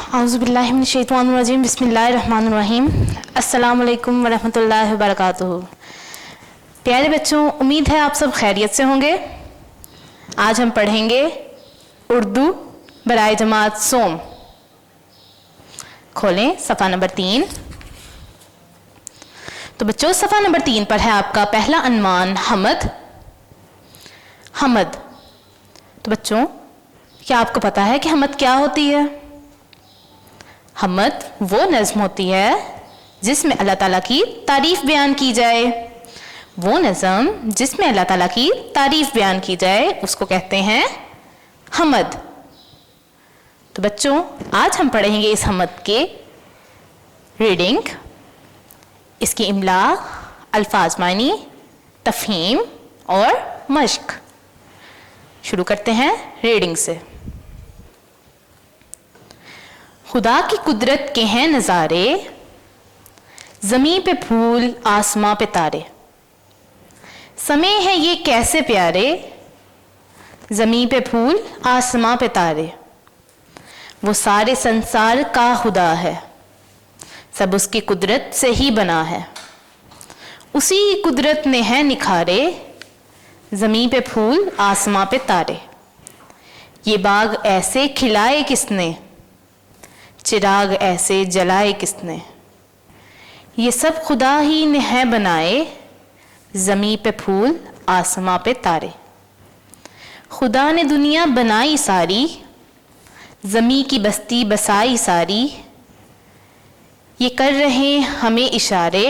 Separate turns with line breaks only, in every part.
औज़ुबिल्लाहि मिनश्शैतानिर्रजीम बिस्मिल्लाहिर्रहमानिर्रहीम अस्सलामु अलैकुम वरहमतुल्लाहि वबरकातुहू। प्यारे बच्चों, उम्मीद है आप सब खैरियत से होंगे। आज हम पढ़ेंगे उर्दू बराए जमात सोम। खोलें सफ़ा नंबर 3। तो बच्चों, सफ़ा नंबर 3 पर है आपका पहला अनवान हमद। हमद। तो बच्चों, क्या आपको पता है कि हमद क्या होती है? हमद वो नज़्म होती है जिसमें अल्लाह ताला की तारीफ़ बयान की जाए। वो नज़्म जिसमें अल्लाह ताला की तारीफ़ बयान की जाए उसको कहते हैं हमद। तो बच्चों, आज हम पढ़ेंगे इस हमद के रीडिंग, इसकी इमला, अल्फाज मानी, तफ़हीम और मश्क। शुरू करते हैं रीडिंग से। खुदा की कुदरत के हैं नज़ारे, ज़मीं पे फूल आसमां पे तारे। समय है ये कैसे प्यारे, ज़मीं पे फूल आसमां पे तारे। वो सारे संसार का खुदा है, सब उसकी कुदरत से ही बना है। उसी की कुदरत ने है निखारे, ज़मीं पे फूल आसमां पे तारे। ये बाग ऐसे खिलाए किसने, चिराग ऐसे जलाए किसने। ये सब खुदा ही ने है बनाए, ज़मीं पे फूल आसमां पे तारे। खुदा ने दुनिया बनाई सारी, ज़मीं की बस्ती बसाई सारी। ये कर रहे हमें इशारे,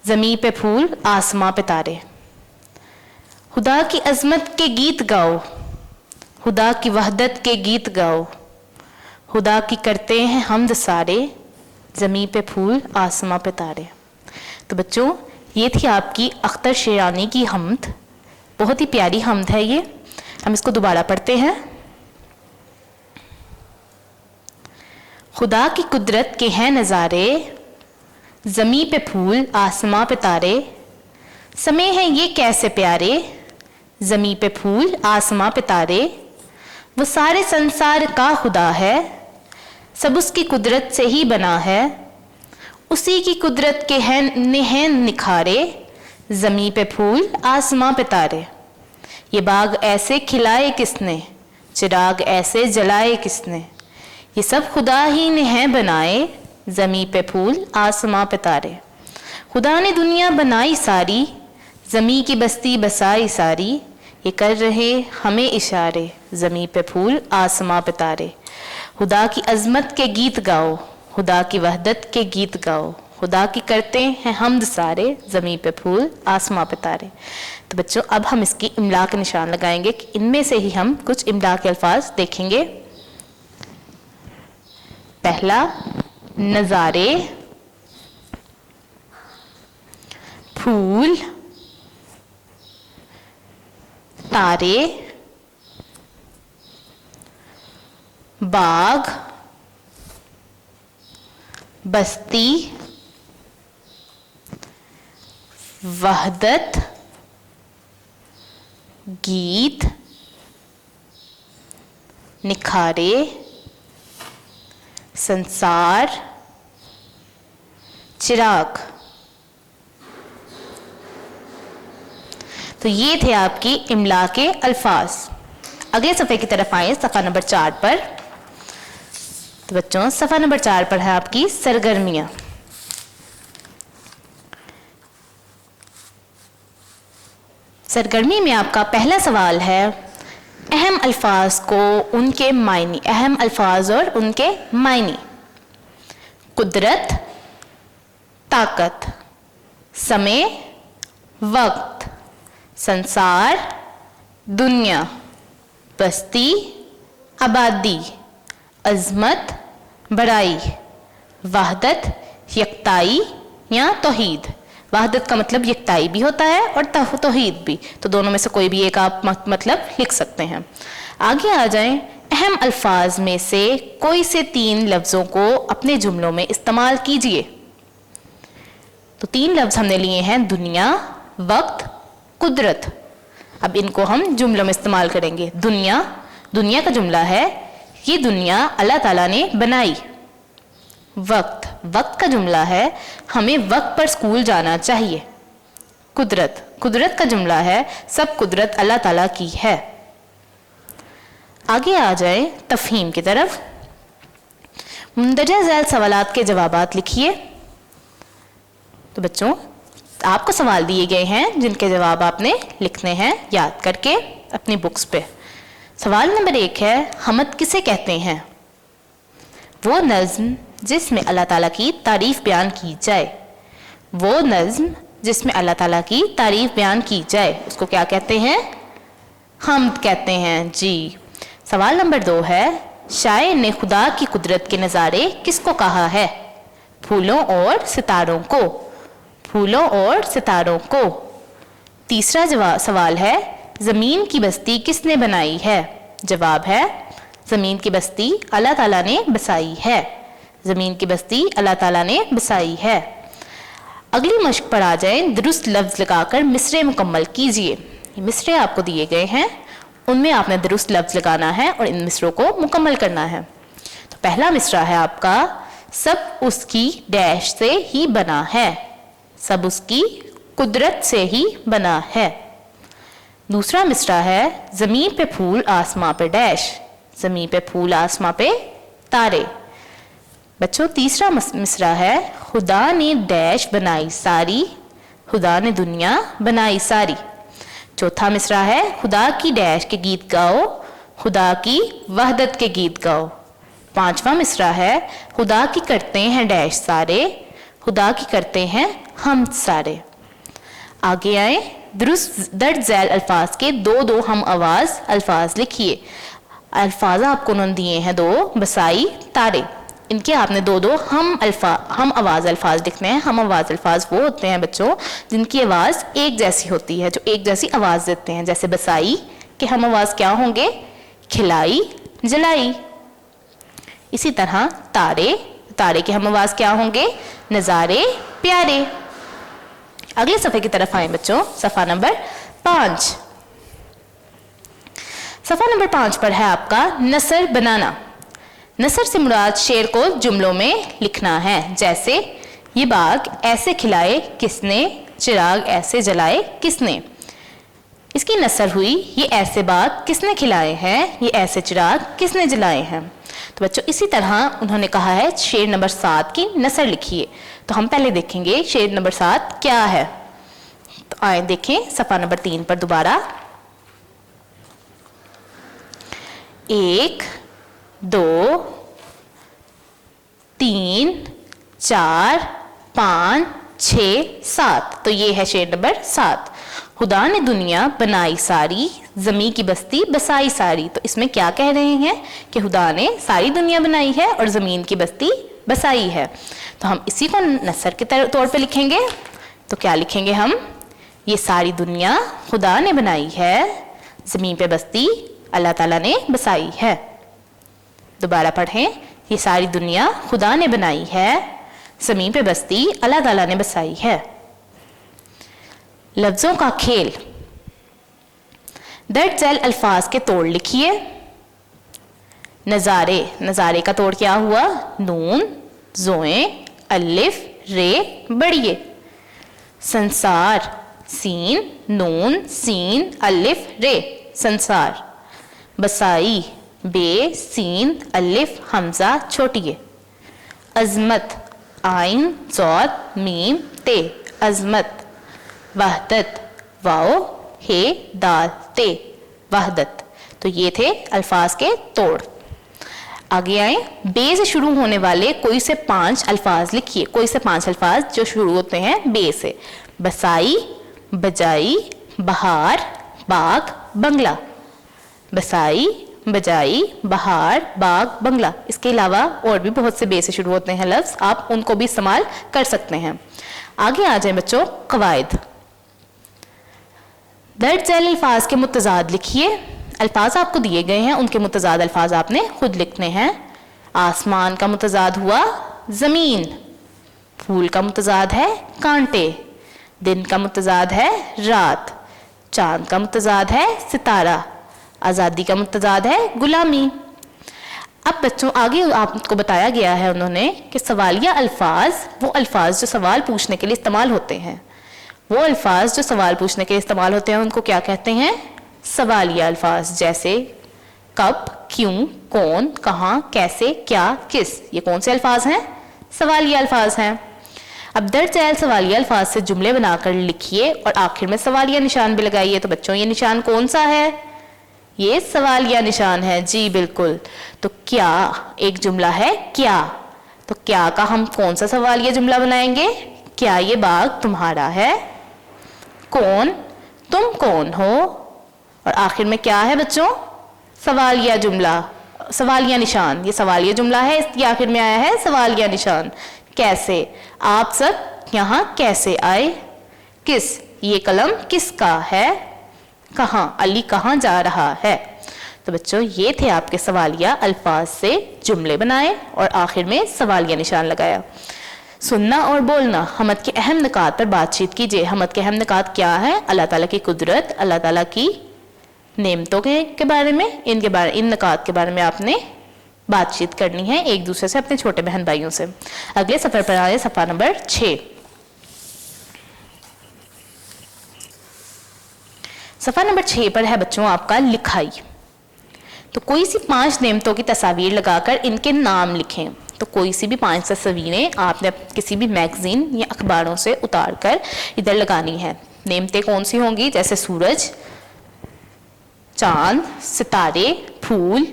ज़मीं पे फूल आसमां पे तारे। खुदा की अज़मत के गीत गाओ, खुदा की वहदत के गीत गाओ। खुदा की करते हैं हमद सारे, ज़मीं पे फूल आसमां पे तारे। तो बच्चों, ये थी आपकी अख्तर शेरानी की हमद। बहुत ही प्यारी हमद है ये। हम इसको दोबारा पढ़ते हैं। खुदा की कुदरत के हैं नज़ारे, ज़मीं पे फूल आसमां पे तारे। समय है ये कैसे प्यारे, ज़मीं पे फूल आसमां पे तारे। वो सारे संसार का खुदा है, सब उसकी कुदरत से ही बना है। उसी की कुदरत के हैं निखारे, ज़मीं पे फूल आसमां पे तारे। ये बाग ऐसे खिलाए किसने, चिराग ऐसे जलाए किसने। ये सब खुदा ही ने हैं बनाए, ज़मीं पे फूल आसमां पे तारे। खुदा ने दुनिया बनाई सारी, ज़मीं की बस्ती बसाई सारी। ये कर रहे हमें इशारे, ज़मीं पे फूल आसमां पे तारे। खुदा की अज़मत के गीत गाओ, खुदा की वहदत के गीत गाओ। खुदा की करते हैं हमद सारे, ज़मीं पे फूल आसमां पे तारे। तो बच्चों, अब हम इसकी इमला के निशान लगाएंगे कि इनमें से ही हम कुछ इमला के अल्फाज देखेंगे। पहला, नज़ारे, फूल, तारे, बाग, बस्ती, वहदत, गीत, निखारे, संसार, चिराग। तो ये थे आपकी इमला के अल्फाज। अगले सफ़े की तरफ आए, सफ़ा नंबर 4 पर। तो बच्चों, सफ़ा नंबर 4 पर है आपकी सरगर्मियाँ। सरगर्मी में आपका पहला सवाल है, अहम अल्फाज को उनके मायने, अहम अल्फाज और उनके मायने। कुदरत, ताकत, समय, वक्त, संसार, दुनिया, बस्ती, आबादी, अज़मत, बड़ाई, वहदत, यकताई या तौहीद। वहदत का मतलब यकताई भी होता है और तौहीद भी, तो दोनों में से कोई भी एक आप मतलब लिख सकते हैं। आगे आ जाएं, अहम अल्फाज में से कोई से 3 लफ्ज़ों को अपने जुमलों में इस्तेमाल कीजिए। तो 3 लफ्ज़ हमने लिए हैं, दुनिया, वक्त, कुदरत। अब इनको हम जुमलों में इस्तेमाल करेंगे। दुनिया, दुनिया का जुमला है ये दुनिया अल्लाह ताला ने बनाई। वक्त, वक्त का जुमला है हमें वक्त पर स्कूल जाना चाहिए। कुदरत, कुदरत का जुमला है सब कुदरत अल्लाह ताला की है। आगे आ जाए तफहीम की तरफ। मुंदरजा झैल सवालात के जवाबात लिखिए। तो बच्चों आपको सवाल दिए गए हैं जिनके जवाब आपने लिखने हैं याद करके अपनी बुक्स पे। सवाल नंबर 1 है, हमद किसे कहते हैं? वो नज़्म जिसमें अल्लाह ताला की तारीफ बयान की जाए। वो नज़्म जिसमें अल्लाह ताला की तारीफ बयान की जाए उसको क्या कहते हैं? हम्द कहते हैं जी। सवाल नंबर 2 है, शायर ने खुदा की कुदरत के नज़ारे किसको कहा है? फूलों और सितारों को। फूलों और सितारों को। तीसरा सवाल है, ज़मीन की बस्ती किसने बनाई है? जवाब है, ज़मीन की बस्ती अल्लाह ताला ने बसाई है। ज़मीन की बस्ती अल्लाह ताला ने बसाई है। अगली मश्क पर आ जाएं, दुरुस्त लफ्ज़ लगाकर मिसरे मुकम्मल कीजिए। ये मिसरे आपको दिए गए हैं, उनमें आपने दुरुस्त लफ्ज़ लगाना है और इन मिसरों को मुकम्मल करना है। तो पहला मिसरा है आपका, सब उसकी डैश से ही बना है। सब उसकी कुदरत से ही बना है। दूसरा मिसरा है, ज़मीन पे फूल आसमां पे डैश। ज़मीन पे फूल आसमां पे तारे। बच्चों तीसरा मिसरा है, खुदा ने डैश बनाई सारी, खुदा ने दुनिया बनाई सारी। चौथा मिसरा है, खुदा की डैश के गीत गाओ, खुदा की वहदत के गीत गाओ। पांचवा मिसरा है, खुदा की करते हैं डैश सारे, खुदा की करते हैं हम सारे। आगे आए, दुरुस्त दर्ज झैल अल्फाज के दो हम आवाज अल्फाज लिखिए। अल्फाज आपको उन्होंने दिए हैं 2, बसाई, तारे। इनके आपने 2 हम आवाज अल्फाज लिखने हैं। हम आवाज अल्फाज वो होते हैं बच्चों जिनकी आवाज एक जैसी होती है, जो एक जैसी आवाज देते हैं। जैसे बसाई के हम आवाज क्या होंगे? खिलाई, जलाई। इसी तरह तारे, तारे के हम आवाज क्या होंगे? नजारे, प्यारे। अगले सफ़े की तरफ आए बच्चों, सफ़ा नंबर 5। सफ़ा नंबर 5 पर है आपका नसर बनाना। नसर से मुराद शेर को जुमलों में लिखना है। जैसे, ये बाग ऐसे खिलाए किसने, चिराग ऐसे जलाए किसने। इसकी नसर हुई, ये ऐसे बाग किसने खिलाए हैं, ये ऐसे चिराग किसने जलाए हैं। तो बच्चों इसी तरह उन्होंने कहा है शेर नंबर 7 की नसर लिखिए। तो हम पहले देखेंगे शेर नंबर 7 क्या है। तो आए देखें सफ़ा नंबर 3 पर दोबारा। 1 2 3 4 5 6 7। तो ये है शेर नंबर 7। खुदा ने दुनिया बनाई सारी, ज़मीं की बस्ती बसाई सारी। तो इसमें क्या कह रहे हैं कि खुदा ने सारी दुनिया बनाई है और ज़मीन की बस्ती बसाई है। तो हम इसी को नसर के तौर पे लिखेंगे। तो क्या लिखेंगे हम? ये सारी दुनिया खुदा ने बनाई है, ज़मीन पे बस्ती अल्लाह ताला ने बसाई है। दोबारा पढ़ें, ये सारी दुनिया खुदा ने बनाई है, ज़मीन पे बस्ती अल्लाह ताला ने बसाई है। लफ्ज़ों का खेल। दर्ज झैल अल्फाज के तोड़ लिखिए। नज़ारे, नज़ारे का तोड़ क्या हुआ? नून, ज़ोए, अलिफ, रे, बढ़िए। संसार, सीन, नून, सीन, अलिफ, रे, संसार। बसाई, बे, सीन, अलिफ, हमजा, छोटिए। अजमत, आइन, ज़ौद, मीम, ते, अजमत। वहदत, वाओ, हे, दाल, ते, वहदत। तो ये थे अल्फाज के तोड़। आगे आए, बे से शुरू होने वाले कोई से 5 अल्फाज लिखिए। कोई से 5 अल्फाज जो शुरू होते हैं बे से। बसाई, बजाई, बहार, बाग, बंगला। बसाई, बजाई, बहार, बाग, बंगला। इसके अलावा और भी बहुत से बे से शुरू होते हैं लफ्ज़, आप उनको भी इस्तेमाल कर सकते हैं। आगे आ जाए बच्चों, कवायद। दर्ज झैल अल्फाज के मुतज़ाद लिखिए। अल्फाज आपको दिए गए हैं, उनके मुतज़ाद अल्फाज आपने खुद लिखने हैं। आसमान का मुतज़ाद हुआ ज़मीन। फूल का मुतज़ाद है कांटे। दिन का मुतज़ाद है रात। चांद का मुतज़ाद है सितारा। आज़ादी का मुतज़ाद है गुलामी। अब बच्चों आगे आपको बताया गया है उन्होंने कि सवालिया अल्फाज, वो अल्फाज जो सवाल पूछने के लिए इस्तेमाल होते हैं, वो अल्फाज जो सवाल पूछने के लिए इस्तेमाल होते हैं उनको क्या कहते हैं? सवालिया अल्फाज। जैसे कब, क्यों, कौन, कहाँ, कैसे, क्या, किस, ये कौन से अल्फाज हैं? सवालिया अल्फाज हैं। अब दर्ज झैल सवालिया अल्फाज से जुमले बनाकर लिखिए और आखिर में सवालिया निशान भी लगाइए। तो बच्चों ये निशान कौन सा है? ये सवालिया निशान है जी, बिल्कुल। तो क्या एक जुमला है क्या, तो क्या का हम कौन सा सवालिया जुमला बनाएंगे? क्या ये बाग तुम्हारा है? कौन, तुम कौन हो? और आखिर में क्या है बच्चों? सवालिया जुमला, सवालिया निशान। ये सवालिया जुमला है, इसके आखिर में आया है सवालिया निशान। कैसे, आप सब यहाँ कैसे आए? किस, ये कलम किसका है? कहाँ, अली कहाँ जा रहा है? तो बच्चों ये थे आपके सवालिया अल्फाज से जुमले बनाए और आखिर में सवालिया निशान लगाया। सुनना और बोलना, हमद के अहम निकात पर बातचीत कीजिए। हमद के अहम निकात क्या है? अल्लाह ताला की कुदरत, अल्लाह ताला की नेमतों के बारे में, इन निकात के बारे में आपने बातचीत करनी है एक दूसरे से, अपने छोटे बहन भाइयों से। अगले सफर पर आए, सफा नंबर 6। सफा नंबर 6 पर है बच्चों आपका लिखाई। तो कोई सी 5 नेमतों की तस्वीर लगाकर इनके नाम लिखें। तो कोई सी भी 5 तस्वीरें आपने किसी भी मैगजीन या अखबारों से उतार कर इधर लगानी है। नेमतें कौन सी होंगी? जैसे सूरज, चांद, सितारे, फूल,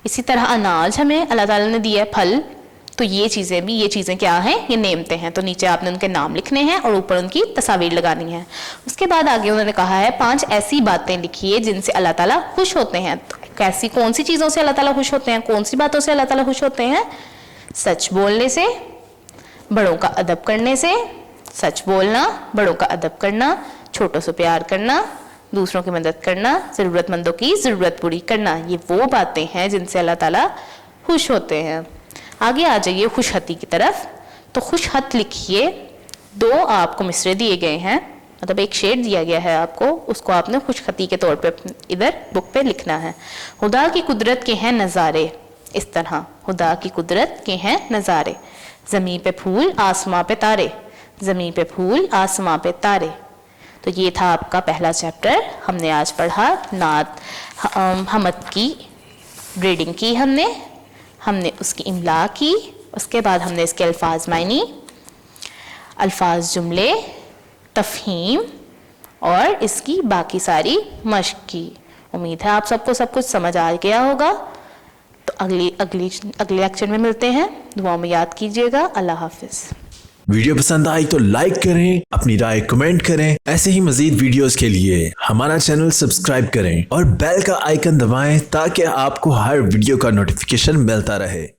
इसी तरह अनाज हमें अल्लाह ताला ने दिया है, फल। तो ये चीज़ें क्या हैं? ये नेमतें हैं। तो नीचे आपने उनके नाम लिखने हैं और ऊपर उनकी तस्वीर लगानी है। उसके बाद आगे उन्होंने कहा है 5 ऐसी बातें लिखिए जिनसे अल्लाह ताला खुश होते हैं। तो कैसी, कौन सी चीज़ों से अल्लाह ताला खुश होते हैं? कौन सी बातों से अल्लाह ताला खुश होते हैं? सच बोलने से, बड़ों का अदब करने से। सच बोलना, बड़ों का अदब करना, छोटों से प्यार करना, दूसरों की मदद करना, ज़रूरतमंदों की ज़रूरत पूरी करना, ये वो बातें हैं जिनसे अल्लाह ताला खुश होते हैं। आगे आ जाइए खुशहती की तरफ। तो खुशहत लिखिए। 2 आपको मिसरे दिए गए हैं, मतलब एक शेर दिया गया है आपको, उसको आपने खुशखती के तौर पे इधर बुक पे लिखना है। खुदा की कुदरत के हैं नज़ारे, इस तरह खुदा की कुदरत के हैं नज़ारे। ज़मीं पे फूल आसमां पे तारे, ज़मीं पे फूल आसमां पे तारे। तो ये था आपका पहला चैप्टर। हमने आज पढ़ा नात हमद की रीडिंग की, हमने उसकी इमला की, उसके बाद हमने इसके अल्फाज मायनी, अल्फाज जुमले, तफहीम और इसकी बाकी सारी मश्क की। उम्मीद है आप सबको सब कुछ समझ आ गया होगा। तो अगले लेक्चर में मिलते हैं। दुआ में याद कीजिएगा। अल्लाह हाफिज।
वीडियो पसंद आई तो लाइक करें, अपनी राय कमेंट करें। ऐसे ही मजीद वीडियोस के लिए हमारा चैनल सब्सक्राइब करें और बेल का आइकन दबाएं ताकि आपको हर वीडियो का नोटिफिकेशन मिलता रहे।